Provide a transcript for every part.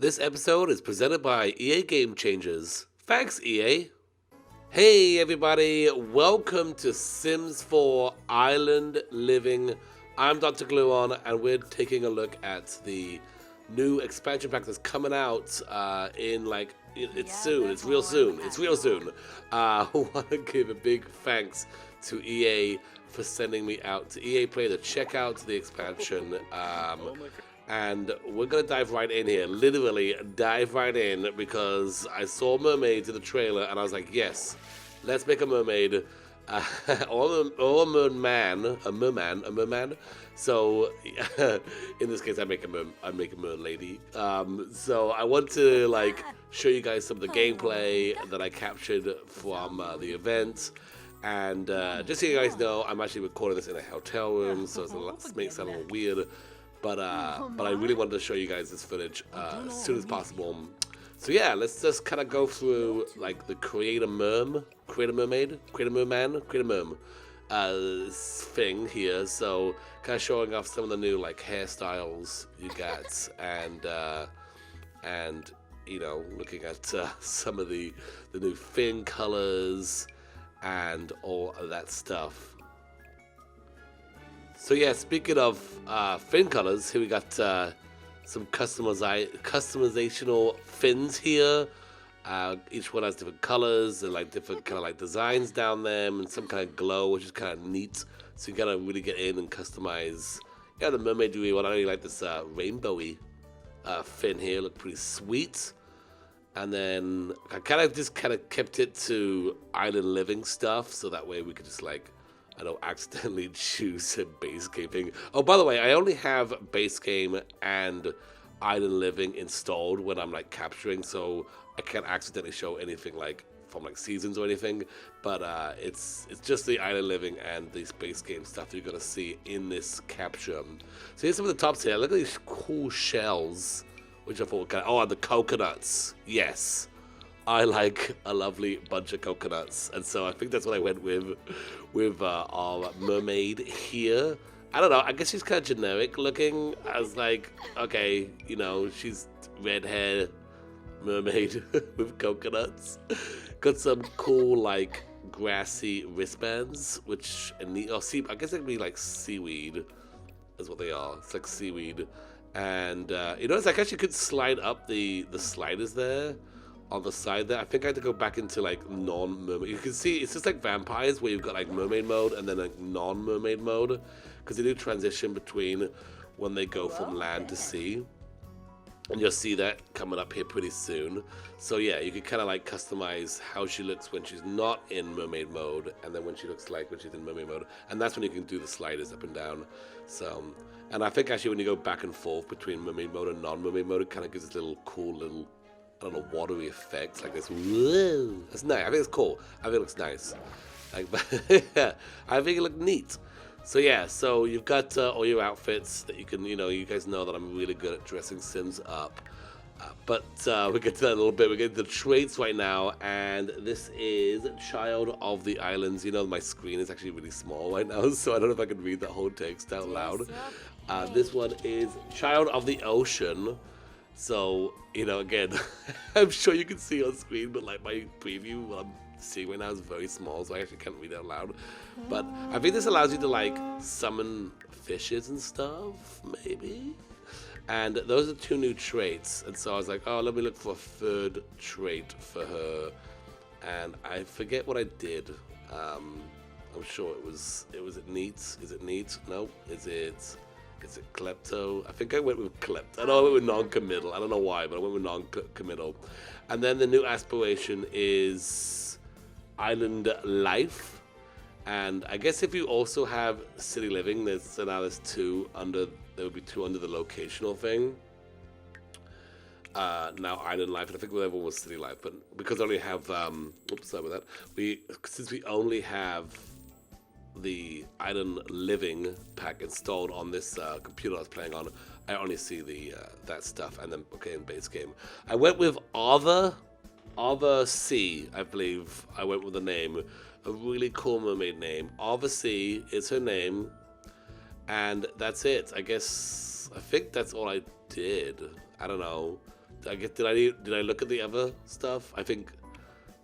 This episode is presented by EA Game Changers. Thanks, EA. Hey, everybody. Welcome to Sims 4 Island Living. I'm DrGluon, and we're taking a look at the new expansion pack that's coming out it's soon. It's real soon. I want to give a big thanks to EA for sending me out to EA Play to check out the expansion. And we're going to dive right in here, literally dive right in, because I saw mermaids in the trailer and I was like, yes, let's make a mermaid, or a merman. So in this case, I make a mer lady. So I want to show you guys some of the gameplay that I captured from the event. And just so you guys know, I'm actually recording this in a hotel room, so it makes it a little weird. But I really wanted to show you guys this footage as soon as possible. So yeah, let's just kind of go through the create a merman thing here. So kind of showing off some of the new hairstyles you got, and you know, looking at some of the new fin colors and all of that stuff. So yeah, speaking of fin colors, here we got some customizational fins here. Each one has different colors and different kind of designs down them, and some kind of glow, which is kind of neat. So you gotta really get in and customize. Yeah, the mermaid one. I really like this rainbowy fin here. Look pretty sweet. And then I kind of kept it to island living stuff, so that way we could just I don't accidentally choose a base game thing. Oh, by the way, I only have base game and island living installed when I'm capturing, so I can't accidentally show anything from seasons or anything. But it's just the island living and the base game stuff that you're gonna see in this capture. So here's some of the tops here. Look at these cool shells, which I thought and the coconuts. Yes. I like a lovely bunch of coconuts, and so I think that's what I went with our mermaid here. I don't know, I guess she's kind of generic looking. I was like, okay, you know, she's red hair mermaid with coconuts. Got some cool grassy wristbands, which I guess they could be seaweed, is what they are. It's like seaweed, and you know, it's actually could slide up the sliders there. On the side there, I think I had to go back into non-mermaid. You can see it's just like vampires, where you've got mermaid mode and then non-mermaid mode, because they do transition between when they go from land to sea, and you'll see that coming up here pretty soon. So yeah, you can kind of customize how she looks when she's not in mermaid mode, and then when she looks when she's in mermaid mode, and that's when you can do the sliders up and down. So, and I think actually when you go back and forth between mermaid mode and non-mermaid mode, it kind of gives this cool little, I don't know, watery effects like this. Whoa, that's nice. I think it's cool. I think it looks nice. Yeah, I think it looked neat. So yeah, so you've got all your outfits that you can, you guys know that I'm really good at dressing Sims up. But we'll get to that in a little bit. We're getting to the traits right now, and this is Child of the Islands. You know, my screen is actually really small right now, so I don't know if I can read that whole text out loud. This one is Child of the Ocean. So, you know, again, I'm sure you can see on screen, but my preview, what I'm seeing right now is very small, so I actually can't read it out loud. But I think this allows you to summon fishes and stuff, maybe. And those are two new traits, and so I was like, oh, let me look for a third trait for her. And I forget what I did. I'm sure it was neat. Is it neat? No. Is it klepto? I think I went with klepto. I know I went with non-committal. I don't know why, but I went with non-committal. And then the new aspiration is island life. And I guess if you also have city living, there's two under. There would be two under the locational thing. Now island life, and I think the other one was city life. But because I only have, sorry about that. Since we only have the island living pack installed on this computer I was playing on, I only see the that stuff, and then in base game I went with Arthur C, I believe I went with the name, a really cool mermaid name. Arthur C is her name, and that's it. I think that's all I did. I don't know. I guess did I look at the other stuff? I think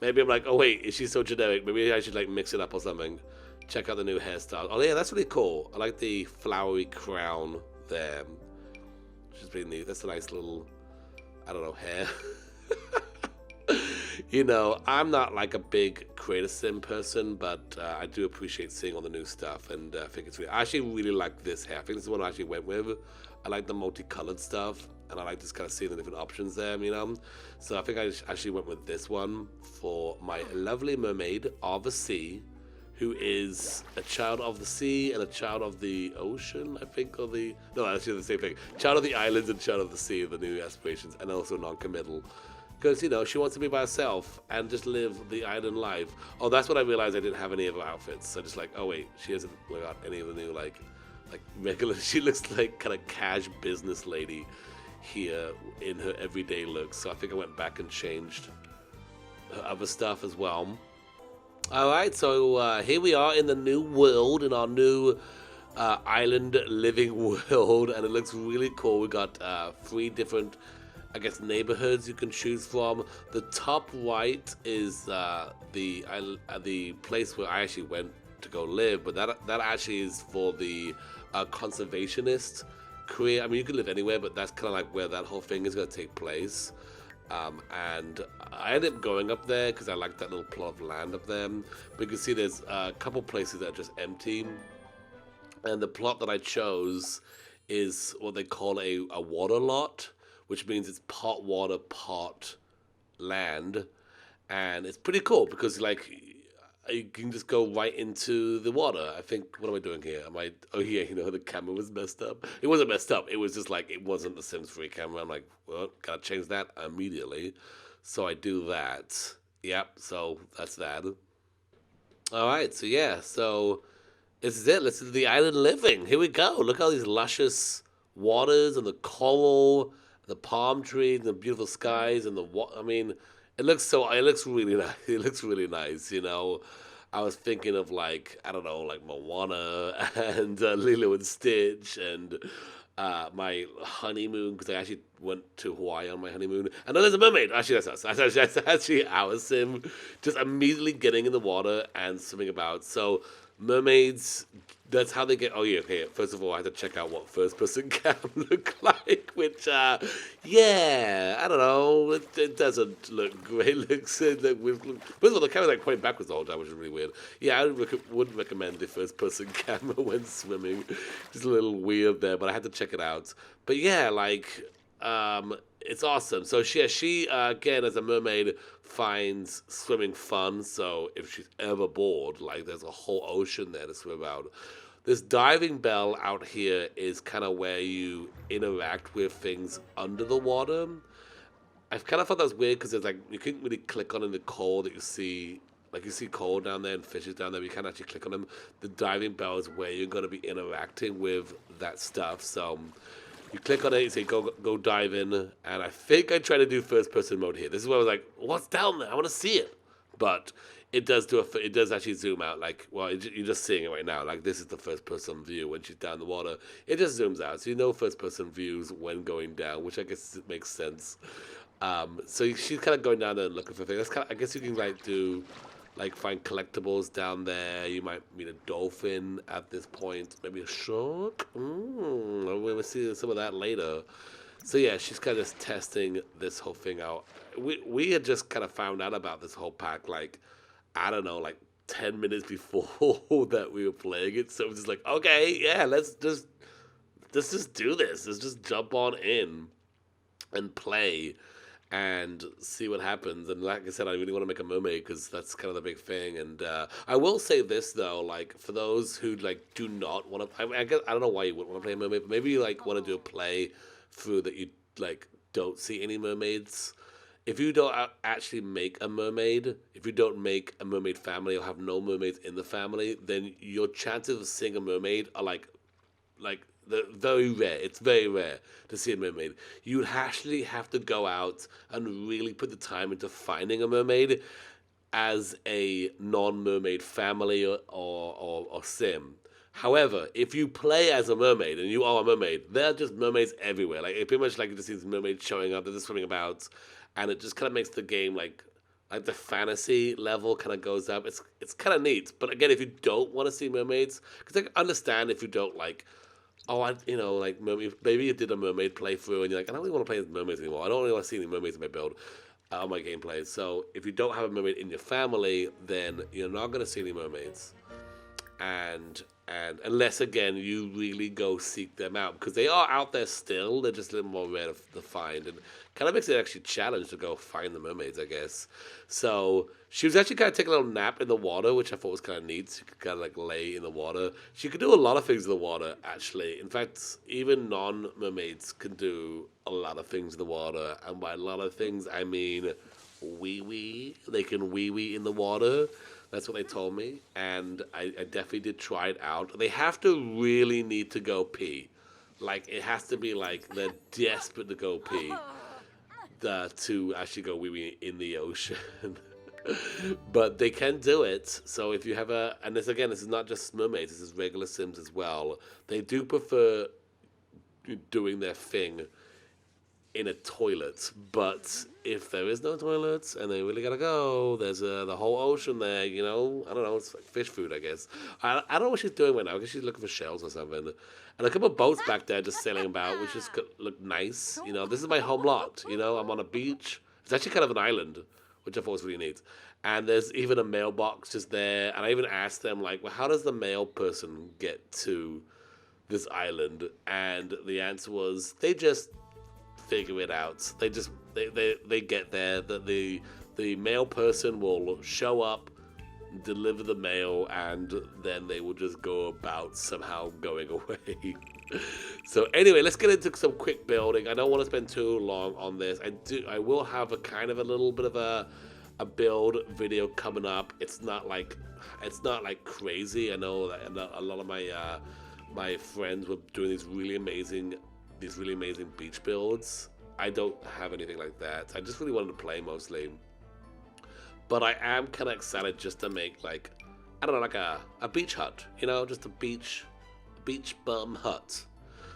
maybe I'm like, oh wait, is she so generic? Maybe I should like mix it up or something. Check out the new hairstyle. Oh yeah, that's really cool. I like the flowery crown there, which is pretty neat. That's a nice little, I don't know, hair. You know, I'm not like a big creator sim person, but I do appreciate seeing all the new stuff, and I think it's really. I actually really like this hair. I think this is what I actually went with. I like the multicolored stuff, and I like just kind of seeing the different options there, you know. So I think I actually went with this one for my lovely mermaid of the sea, who is a child of the sea and a child of the ocean, I think, or the no, actually the same thing. Child of the islands and child of the sea, the new aspirations, and also non-committal. Because, you know, she wants to be by herself and just live the island life. Oh, that's when I realized I didn't have any of her outfits. So just like, oh wait, she hasn't got any of the new, like regular, she looks like kind of cash business lady here in her everyday look. So I think I went back and changed her other stuff as well. Alright, so here we are in the new world, in our new island living world. And it looks really cool. We got 3 different, I guess, neighborhoods you can choose from. The top right is the place where I actually went to go live, but that actually is for the conservationist career. I mean, you can live anywhere, but that's kind of like where that whole thing is going to take place. And I ended up going up there because I like that little plot of land up there. But you can see there's a couple places that are just empty. And the plot that I chose is what they call a water lot, which means it's part water, part land. And it's pretty cool because, like, you can just go right into the water. I think, what am I doing here? Oh yeah, you know, the camera was messed up. It wasn't messed up. It was just like, it wasn't the Sims 3 camera. I'm like, well, gotta change that immediately. So I do that. Yep, so that's that. All right, so yeah, so this is it. This is the island living. Here we go. Look at all these luscious waters and the coral, the palm trees, and the beautiful skies, and I mean, it looks really nice. It looks really nice, you know. I was thinking of like, I don't know, like Moana and Lilo and Stitch and my honeymoon, because I actually went to Hawaii on my honeymoon. And then there's a mermaid. Actually, that's us. That's actually our sim. Just immediately getting in the water and swimming about. So mermaids, that's how they get. Oh yeah, okay. First of all, I had to check out what first-person cam look like, which, yeah, I don't know. It doesn't look great. It looks first of all, the camera's like pointing backwards the whole time, which is really weird. Yeah, I wouldn't recommend the first-person camera when swimming. It's a little weird there, but I had to check it out. But yeah, like, it's awesome. So she again, as a mermaid, finds swimming fun. So if she's ever bored, like, there's a whole ocean there to swim out. This diving bell out here is kind of where you interact with things under the water. I've kind of thought that was weird because there's like, you can't really click on in the coral that you see. Like, you see coral down there and fishes down there, but you can't actually click on them. The diving bell is where you're going to be interacting with that stuff. So you click on it, you say go dive in, and I think I try to do first person mode here. This is where I was like, what's down there? I want to see it. But it does actually zoom out. Like, well, you're just seeing it right now. Like, this is the first person view when she's down the water. It just zooms out, so you know first person views when going down, which I guess makes sense. So she's kind of going down there and looking for things. That's kind of, I guess you can like find collectibles down there. You might meet a dolphin at this point, maybe a shark. We'll see some of that later. So yeah, she's kind of just testing this whole thing out. We had just kind of found out about this whole pack, like, I don't know, like 10 minutes before that we were playing it. So it was just like, okay, yeah, let's just do this. Let's just jump on in and play and see what happens. And like I said, I really want to make a mermaid because that's kind of the big thing. And I will say this though, like, for those who like do not want to, I guess I don't know why you wouldn't want to play a mermaid, but maybe you like want to do a play through that you like don't see any mermaids. If you don't actually make a mermaid, if you don't make a mermaid family or have no mermaids in the family, then your chances of seeing a mermaid are like they're very rare. It's very rare to see a mermaid. You actually have to go out and really put the time into finding a mermaid as a non-mermaid family or sim. However, if you play as a mermaid and you are a mermaid, there are just mermaids everywhere. Like, it pretty much like you just see these mermaids showing up, they're just swimming about, and it just kind of makes the game like the fantasy level kind of goes up. It's kind of neat. But again, if you don't want to see mermaids, because I understand if you don't like, oh, like maybe you did a mermaid playthrough and you're like, I don't really want to play as mermaids anymore. I don't really want to see any mermaids in my build, on my gameplay. So if you don't have a mermaid in your family, then you're not going to see any mermaids. And unless again you really go seek them out, because they are out there still, they're just a little more rare to find, and kind of makes it actually a challenge to go find the mermaids, I guess. So she was actually kind of taking a little nap in the water, which I thought was kind of neat. She could kind of like lay in the water. She could do a lot of things in the water, actually. In fact, even non-mermaids can do a lot of things in the water, and by a lot of things I mean wee. They can wee in the water. That's what they told me, and I definitely did try it out. They have to really need to go pee. Like, it has to be like they're desperate to go pee to actually go wee in the ocean. But they can do it. So if you have and this is not just mermaids, this is regular Sims as well. They do prefer doing their thing in a toilet, but if there is no toilets and they really gotta go, there's the whole ocean there, I don't know, it's like fish food, I guess. I don't know what she's doing right now. I guess she's looking for shells or something. And a couple of boats back there just sailing about, which just look nice. This is my home lot. I'm on a beach. It's actually kind of an island, which I thought was really neat. And there's even a mailbox just there, and I even asked them, like, well, how does the mail person get to this island? And the answer was, they just figure it out. They get there. That the mail person will show up, deliver the mail, and then they will just go about somehow going away. So anyway, let's get into some quick building. I don't want to spend too long on this. I will have a kind of a little bit of a build video coming up. It's not like crazy. I know that a lot of my friends were doing these really amazing beach builds. I don't have anything like that. I just really wanted to play mostly. But I am kind of excited just to make like a beach hut, just a beach bum hut.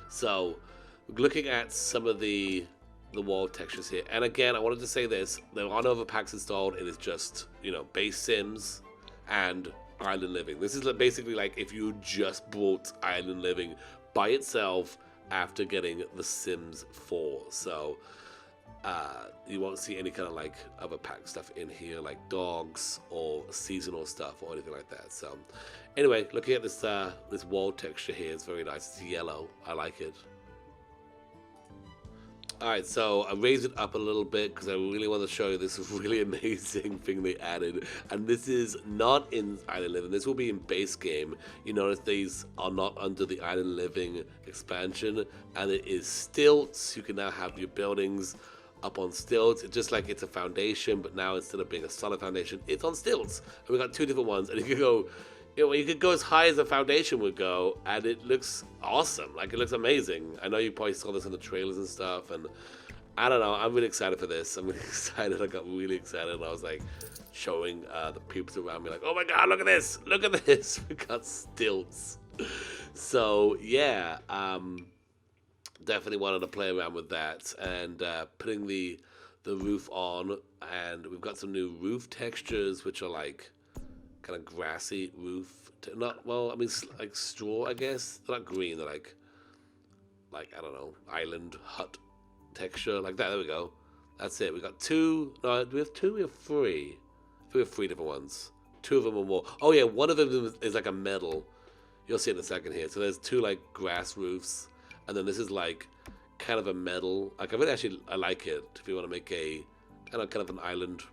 So looking at some of the wall textures here, and again I wanted to say this: there are no overpacks installed. It is just base Sims and Island Living. This is basically like if you just bought Island Living by itself after getting The Sims 4. So you won't see any kind of like other pack stuff in here, like dogs or seasonal stuff or anything like that. So anyway, looking at this wall texture here, it's very nice. It's yellow. I like it. Alright, so I raised it up a little bit because I really want to show you this really amazing thing they added. And this is not in Island Living. This will be in base game. You notice these are not under the Island Living expansion. And it is stilts. You can now have your buildings up on stilts. It's just like it's a foundation, but now instead of being a solid foundation, it's on stilts. And we got two different ones. And you can go... you could go as high as the foundation would go, and it looks awesome. Like, it looks amazing. I know you probably saw this in the trailers and stuff, and I don't know. I'm really excited for this. I'm really excited. I got really excited, and I was, like, showing the peeps around me, like, oh, my God, look at this. Look at this. We got stilts. So, yeah, definitely wanted to play around with that, and putting the roof on, and we've got some new roof textures, which are, like, kind of grassy roof, like straw, I guess. They're not green, they're like I don't know, island hut texture, like that. There we go. That's it. We got two. No, do we have two? We have three. We have three different ones. Two of them are more. Oh yeah, one of them is like a metal. You'll see it in a second here. So there's two like grass roofs, and then this is like kind of a metal. Like I like it. If you want to make a kind of an island.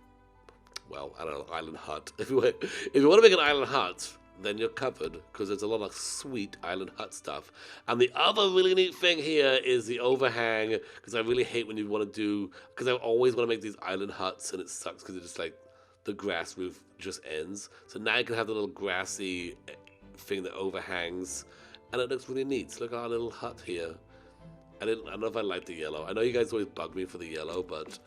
Well, I don't know, island hut. If you want to make an island hut, then you're covered, because there's a lot of sweet island hut stuff. And the other really neat thing here is the overhang, because I really hate when you want to do, because I always want to make these island huts, and it sucks because it's just like the grass roof just ends. So now you can have the little grassy thing that overhangs, and it looks really neat. Look at our little hut here. I don't know if I like the yellow. I know you guys always bug me for the yellow, but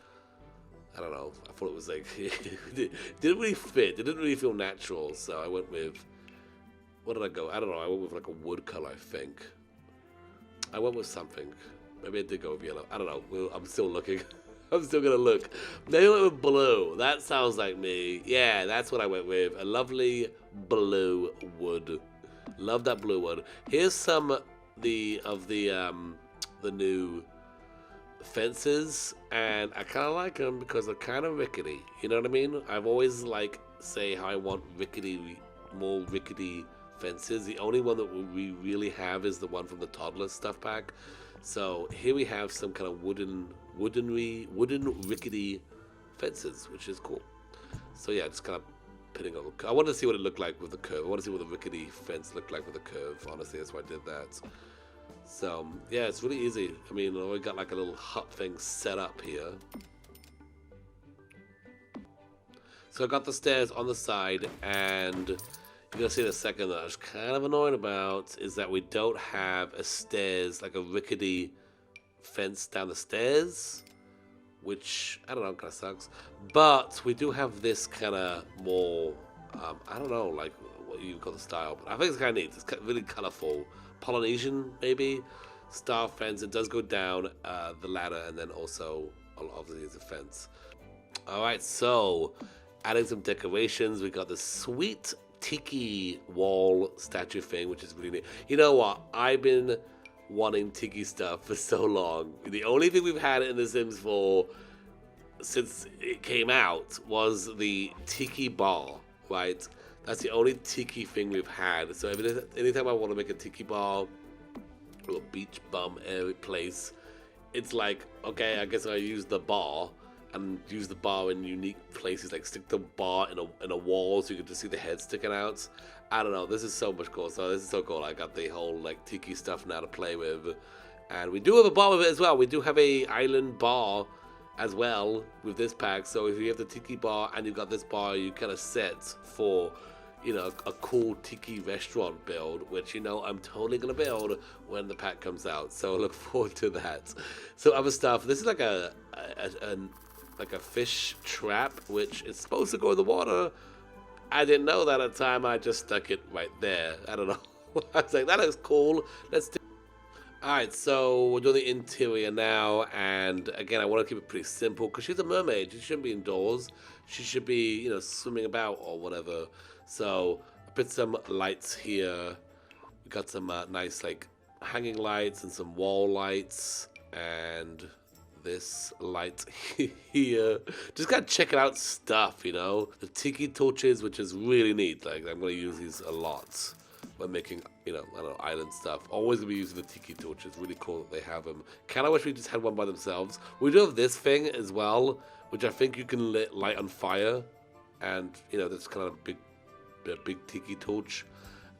I don't know. I thought it was like it didn't really fit. It didn't really feel natural, so I went with What did I go? I don't know. I went with like a wood color, I think. I went with something. Maybe I did go with yellow. I don't know. I'm still looking. I'm still gonna look. Maybe I went with blue. That sounds like me. Yeah, that's what I went with. A lovely blue wood. Love that blue wood. Here's some of the new fences, and I kind of like them because they're kind of rickety. You know what I mean? I've always like say how I want more rickety fences. The only one that we really have is the one from the toddler stuff pack. So here we have some kind of wooden rickety fences, which is cool. So yeah, just kind of pitting on. I wanted to see what it looked like with the curve. I want to see what the rickety fence looked like with the curve. Honestly, that's why I did that. So yeah, it's really easy. I mean, I already got like a little hut thing set up here. So I got the stairs on the side, and you're gonna see in a second that I was kind of annoyed about is that we don't have a stairs, like a rickety fence down the stairs, which I don't know, kind of sucks. But we do have this kind of more, I don't know, like what you call the style, but I think it's kind of neat. It's really colorful, Polynesian maybe style fence. It does go down the ladder, and then also obviously there's a fence. All right, so adding some decorations. We got this sweet tiki wall statue thing, which is really neat. You know what? I've been wanting tiki stuff for so long. The only thing we've had in The Sims 4 since it came out was the tiki bar, right? That's the only tiki thing we've had. So anytime I want to make a tiki bar or a beach bum place, it's like, okay, I guess I use the bar and use the bar in unique places, like stick the bar in a wall so you can just see the head sticking out. I don't know, this is so much cool. So this is so cool. I got the whole like tiki stuff now to play with, and we do have a bar with it as well. We do have a island bar as well with this pack. So if you have the tiki bar and you've got this bar, you kind of set for, you know, a cool tiki restaurant build, which, you know, I'm totally gonna build when the pack comes out. So I look forward to that. So other stuff. This is like a fish trap, which is supposed to go in the water. I didn't know that at the time. I just stuck it right there. I don't know. I was like, that looks cool. Let's do. Alright, so we're doing the interior now, and again, I want to keep it pretty simple because she's a mermaid. She shouldn't be indoors. She should be, you know, swimming about or whatever. So I put some lights here. We got some nice like hanging lights and some wall lights, and this light here. Just gotta check out stuff, you know. The tiki torches, which is really neat. Like, I'm gonna use these a lot when making, you know, I don't know, island stuff. Always gonna be using the tiki torches. Really cool that they have them. Kinda wish we just had one by themselves. We do have this thing as well, which I think you can light on fire, and you know, that's kind of a big tiki torch.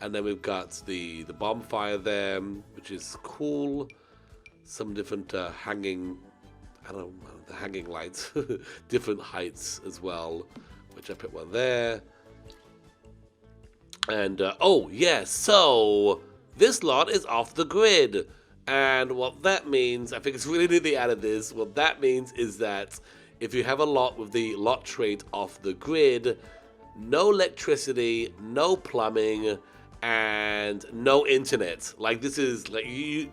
And then we've got the bonfire there, which is cool. Some different hanging, I don't know, the hanging lights, different heights as well, which I put one there. And, oh, yeah, so this lot is off the grid. And what that means, I think it's really neat they added this. What that means is that if you have a lot with the lot trait off the grid, no electricity, no plumbing, and no internet. Like, this is like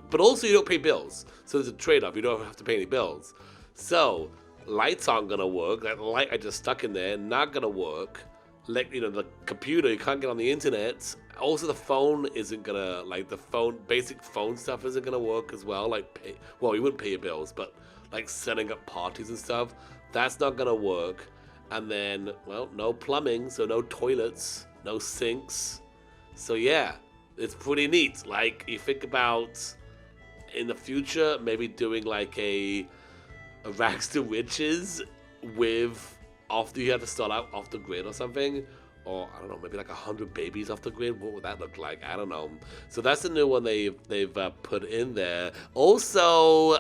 but also you don't pay bills. So there's a trade-off. You don't have to pay any bills. So lights aren't gonna work. That light I just stuck in there, not gonna work. Like, you know, the computer, you can't get on the internet. Also, the phone isn't gonna, like, the phone, basic phone stuff isn't gonna work as well. Like, well, you wouldn't pay your bills, but like setting up parties and stuff, that's not gonna work. And then, well, no plumbing, so no toilets, no sinks. So yeah, it's pretty neat. Like, you think about in the future, maybe doing like a rags to riches with you have to start out off the grid or something, or I don't know, maybe like 100 babies off the grid. What would that look like? I don't know. So that's the new one they've put in there. Also,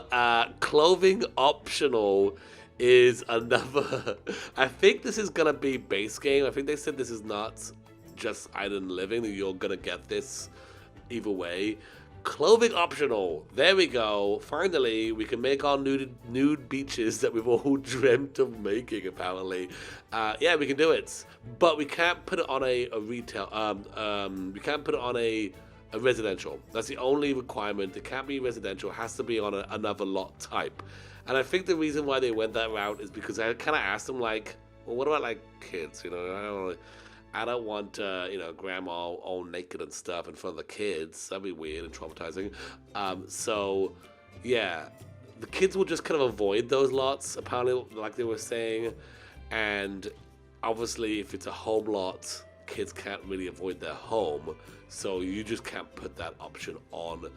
clothing optional is another. I think this is gonna be base game. I think they said this is not just island living. That you're gonna get this either way. Clothing optional. There we go. Finally, we can make our nude beaches that we've all dreamt of making, apparently. Yeah, we can do it. But we can't put it on a retail, we can't put it on a residential. That's the only requirement. It can't be residential. It has to be on another lot type. And I think the reason why they went that route is because I kind of asked them, like, well, what about, like, kids? You know, I don't want, you know, grandma all naked and stuff in front of the kids. That'd be weird and traumatizing. So, yeah, the kids will just kind of avoid those lots, apparently, like they were saying. And obviously, if it's a home lot, kids can't really avoid their home. So you just can't put that option on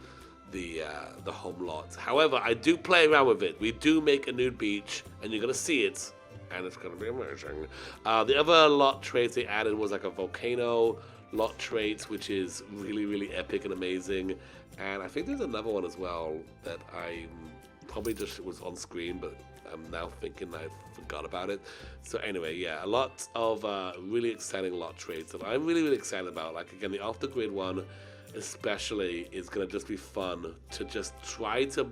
the home lot. However, I do play around with it. We do make a nude beach, and you're going to see it. And it's going to be amazing. The other lot traits they added was like a volcano lot traits, which is really, really epic and amazing. And I think there's another one as well that I probably just was on screen, but I'm now thinking I forgot about it. So anyway, yeah, a lot of really exciting lot traits that I'm really, really excited about. Like, again, the off-the-grid one especially is going to just be fun to just try to...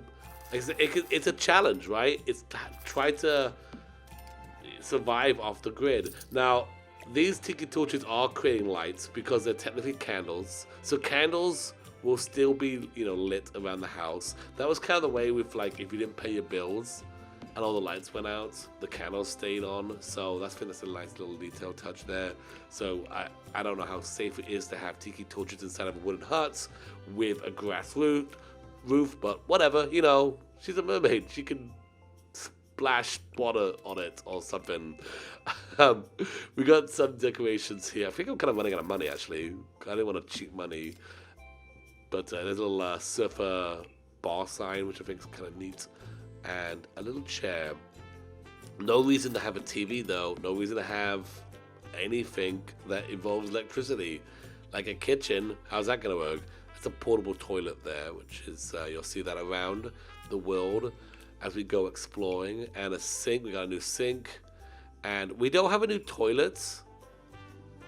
It's a challenge, right? It's try to survive off the grid. Now, these tiki torches are creating lights because they're technically candles. So candles will still be, you know, lit around the house. That was kind of the way with, like, if you didn't pay your bills and all the lights went out, the candles stayed on. So that's a nice little detail touch there. So I don't know how safe it is to have tiki torches inside of a wooden hut with a grass roof, but whatever, you know, she's a mermaid. She can splash water on it or something. We got some decorations here. I think I'm kind of running out of money, actually. I didn't want to cheat money. But there's a little surfer bar sign, which I think is kind of neat. And a little chair. No reason to have a TV, though. No reason to have anything that involves electricity. Like a kitchen. How's that going to work? It's a portable toilet there, which is, you'll see that around the world as we go exploring. And a sink. We got a new sink. And we don't have a new toilet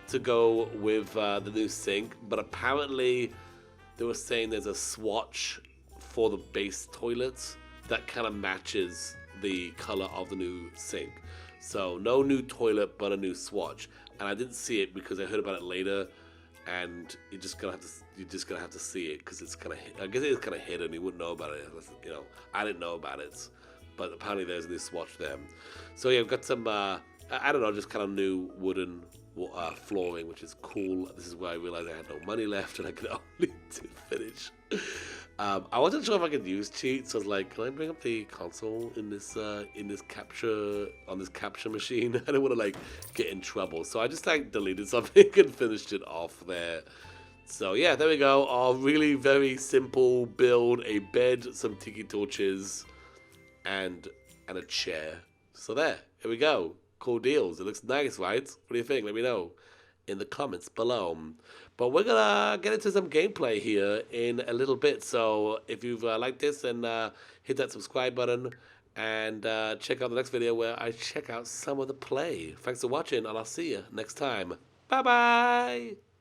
to go with the new sink. But apparently they were saying there's a swatch for the base toilets that kind of matches the color of the new sink. So no new toilet, but a new swatch. And I didn't see it because I heard about it later, and you're just gonna have to see it because it's kind of, I guess it's kind of hidden. You wouldn't know about it, you know. I didn't know about it, but apparently there's a new swatch there. So yeah, we've got some I don't know, just kind of new wooden flooring, which is cool. This is where I realized I had no money left and I could only finish. I wasn't sure if I could use cheats, so I was like, can I bring up the console in this capture machine? I don't want to like get in trouble, so I just like deleted something and finished it off there. So yeah, there we go. Our really very simple build: a bed, some tiki torches, and a chair. So here we go. Cool deals. It looks nice, right? What do you think? Let me know in the comments below. But we're gonna get into some gameplay here in a little bit. So if you've liked this, then hit that subscribe button and check out the next video where I check out some of the play. Thanks for watching, and I'll see you next time. Bye bye.